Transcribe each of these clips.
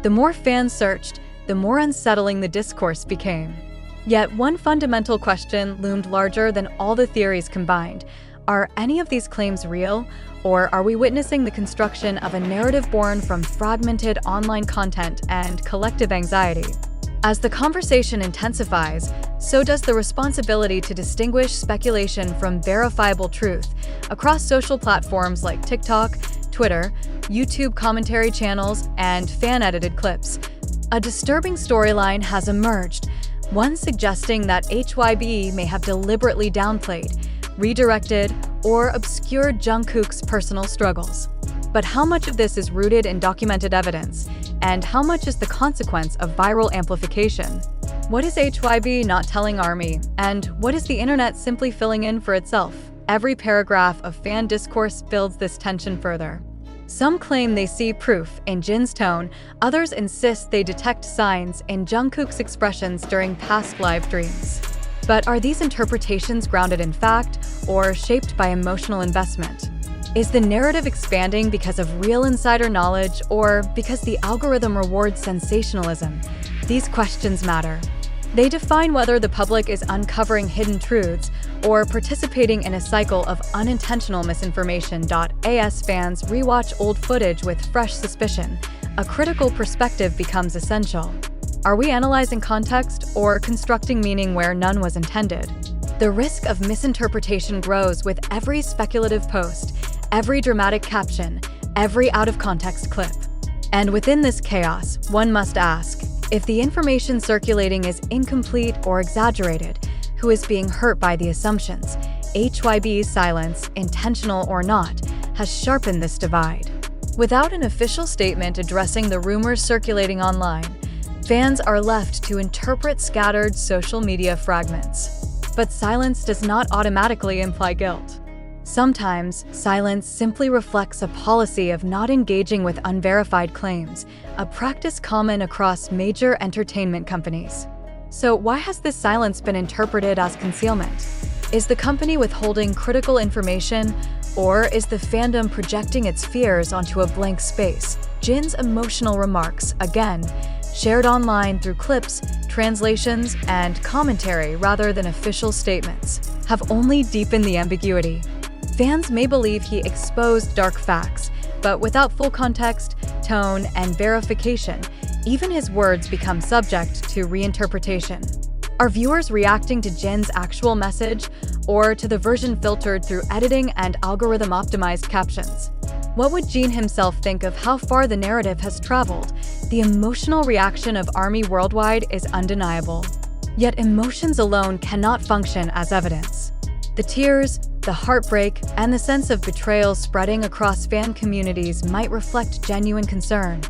The more fans searched, the more unsettling the discourse became. Yet one fundamental question loomed larger than all the theories combined. Are any of these claims real, or are we witnessing the construction of a narrative born from fragmented online content and collective anxiety? As the conversation intensifies, so does the responsibility to distinguish speculation from verifiable truth across social platforms like TikTok, Twitter, YouTube commentary channels, and fan-edited clips. A disturbing storyline has emerged, one suggesting that HYBE may have deliberately downplayed, redirected, or obscured Jungkook's personal struggles. But how much of this is rooted in documented evidence, and how much is the consequence of viral amplification? What is HYBE not telling ARMY, and what is the internet simply filling in for itself? Every paragraph of fan discourse builds this tension further. Some claim they see proof in Jin's tone, others insist they detect signs in Jungkook's expressions during past live streams. But are these interpretations grounded in fact, or shaped by emotional investment? Is the narrative expanding because of real insider knowledge, or because the algorithm rewards sensationalism? These questions matter. They define whether the public is uncovering hidden truths or participating in a cycle of unintentional misinformation. As fans rewatch old footage with fresh suspicion, a critical perspective becomes essential. Are we analyzing context or constructing meaning where none was intended? The risk of misinterpretation grows with every speculative post, every dramatic caption, every out-of-context clip. And within this chaos, one must ask, if the information circulating is incomplete or exaggerated, who is being hurt by the assumptions? HYBE's silence, intentional or not, has sharpened this divide. Without an official statement addressing the rumors circulating online, fans are left to interpret scattered social media fragments. But silence does not automatically imply guilt. Sometimes, silence simply reflects a policy of not engaging with unverified claims, a practice common across major entertainment companies. So why has this silence been interpreted as concealment? Is the company withholding critical information, or is the fandom projecting its fears onto a blank space? Jin's emotional remarks, again, shared online through clips, translations, and commentary rather than official statements, have only deepened the ambiguity. Fans may believe he exposed dark facts, but without full context, tone, and verification, even his words become subject to reinterpretation. Are viewers reacting to Jin's actual message, or to the version filtered through editing and algorithm-optimized captions? What would Jin himself think of how far the narrative has traveled? The emotional reaction of ARMY worldwide is undeniable. Yet emotions alone cannot function as evidence. The tears, the heartbreak, and the sense of betrayal spreading across fan communities might reflect genuine concern,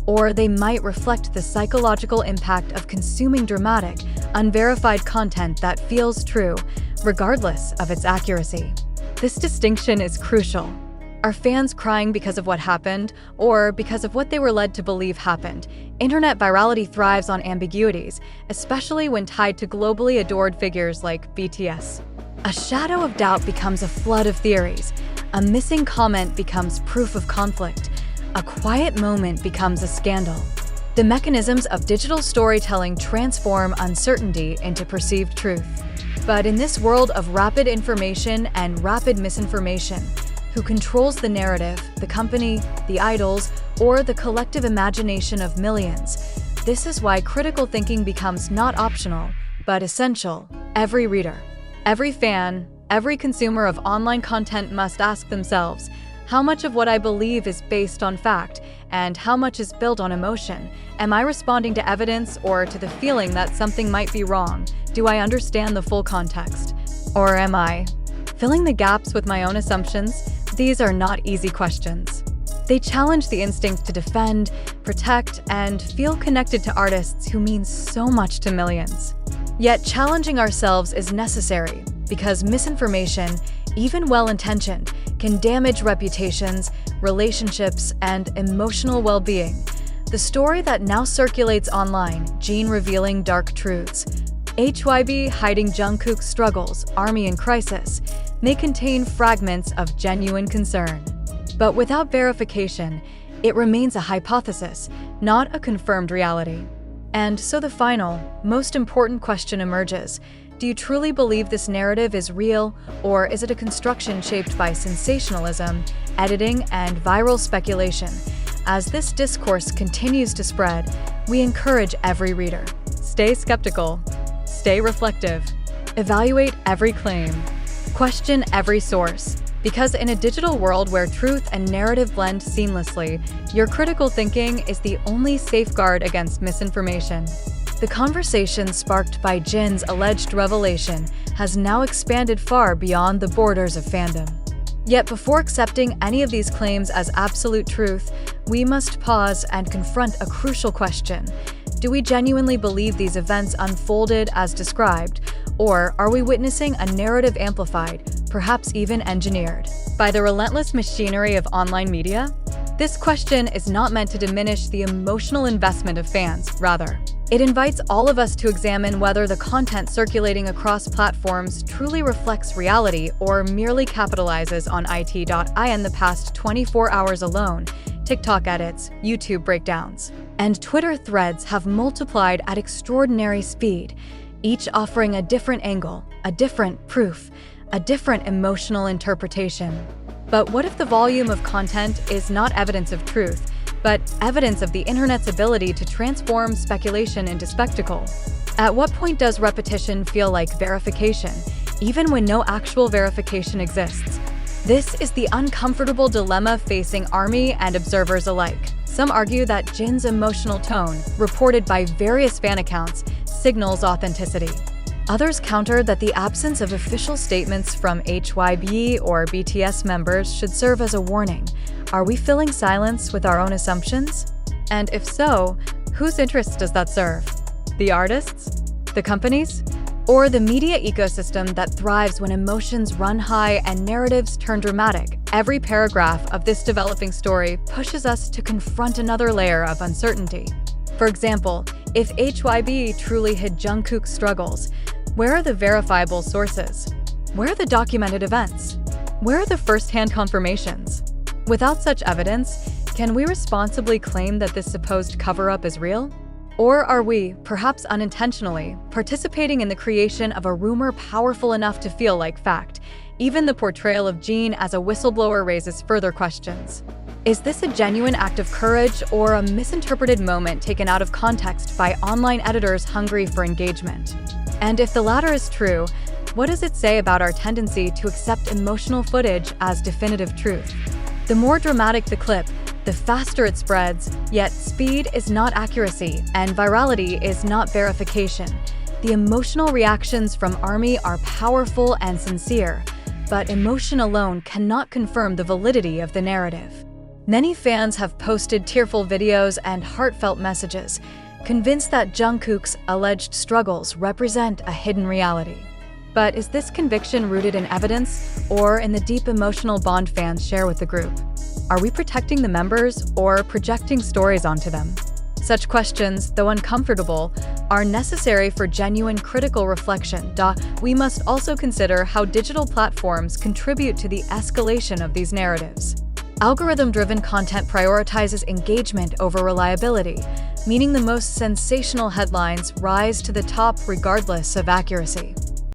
or they might reflect the psychological impact of consuming dramatic, unverified content that feels true, regardless of its accuracy. This distinction is crucial. Are fans crying because of what happened, or because of what they were led to believe happened? Internet virality thrives on ambiguities, especially when tied to globally adored figures like BTS. A shadow of doubt becomes a flood of theories. A missing comment becomes proof of conflict. A quiet moment becomes a scandal. The mechanisms of digital storytelling transform uncertainty into perceived truth. But in this world of rapid information and rapid misinformation, who controls the narrative, the company, the idols, or the collective imagination of millions? This is why critical thinking becomes not optional, but essential. Every reader, every fan, every consumer of online content must ask themselves, how much of what I believe is based on fact, and how much is built on emotion? Am I responding to evidence or to the feeling that something might be wrong? Do I understand the full context? Or am I filling the gaps with my own assumptions? These are not easy questions. They challenge the instinct to defend, protect, and feel connected to artists who mean so much to millions. Yet challenging ourselves is necessary because misinformation, even well-intentioned, can damage reputations, relationships, and emotional well-being. The story that now circulates online, Jin revealing dark truths, HYBE hiding Jungkook's struggles, ARMY in crisis, may contain fragments of genuine concern. But without verification, It remains a hypothesis, not a confirmed reality. And so the final, most important question emerges. Do you truly believe this narrative is real, or is it a construction shaped by sensationalism, editing, and viral speculation? As this discourse continues to spread, we encourage every reader. Stay skeptical. Stay reflective. Evaluate every claim. Question every source. Because in a digital world where truth and narrative blend seamlessly, your critical thinking is the only safeguard against misinformation. The conversation sparked by Jin's alleged revelation has now expanded far beyond the borders of fandom. Yet before accepting any of these claims as absolute truth, we must pause and confront a crucial question. Do we genuinely believe these events unfolded as described, or are we witnessing a narrative amplified, perhaps even engineered, by the relentless machinery of online media? This question is not meant to diminish the emotional investment of fans, rather. It invites all of us to examine whether the content circulating across platforms truly reflects reality or merely capitalizes on it.in the past 24 hours alone. TikTok edits, YouTube breakdowns, and Twitter threads have multiplied at extraordinary speed, each offering a different angle, a different proof, a different emotional interpretation. But what if the volume of content is not evidence of truth, but evidence of the internet's ability to transform speculation into spectacle? At what point does repetition feel like verification, even when no actual verification exists? This is the uncomfortable dilemma facing ARMY and observers alike. Some argue that Jin's emotional tone, reported by various fan accounts, signals authenticity. Others counter that the absence of official statements from HYBE or BTS members should serve as a warning. Are we filling silence with our own assumptions? And if so, whose interests does that serve? The artists? The companies? Or the media ecosystem that thrives when emotions run high and narratives turn dramatic? Every paragraph of this developing story pushes us to confront another layer of uncertainty. For example, if HYBE truly hid Jungkook's struggles, where are the verifiable sources? Where are the documented events? Where are the first-hand confirmations? Without such evidence, can we responsibly claim that this supposed cover-up is real? Or are we, perhaps unintentionally, participating in the creation of a rumor powerful enough to feel like fact? Even the portrayal of Jin as a whistleblower raises further questions. Is this a genuine act of courage or a misinterpreted moment taken out of context by online editors hungry for engagement? And if the latter is true, what does it say about our tendency to accept emotional footage as definitive truth? The more dramatic the clip, the faster it spreads, yet speed is not accuracy, and virality is not verification. The emotional reactions from ARMY are powerful and sincere, but emotion alone cannot confirm the validity of the narrative. Many fans have posted tearful videos and heartfelt messages, convinced that Jungkook's alleged struggles represent a hidden reality. But is this conviction rooted in evidence or in the deep emotional bond fans share with the group? Are we protecting the members or projecting stories onto them? Such questions, though uncomfortable, are necessary for genuine critical reflection. We must also consider how digital platforms contribute to the escalation of these narratives. Algorithm-driven content prioritizes engagement over reliability, meaning the most sensational headlines rise to the top regardless of accuracy.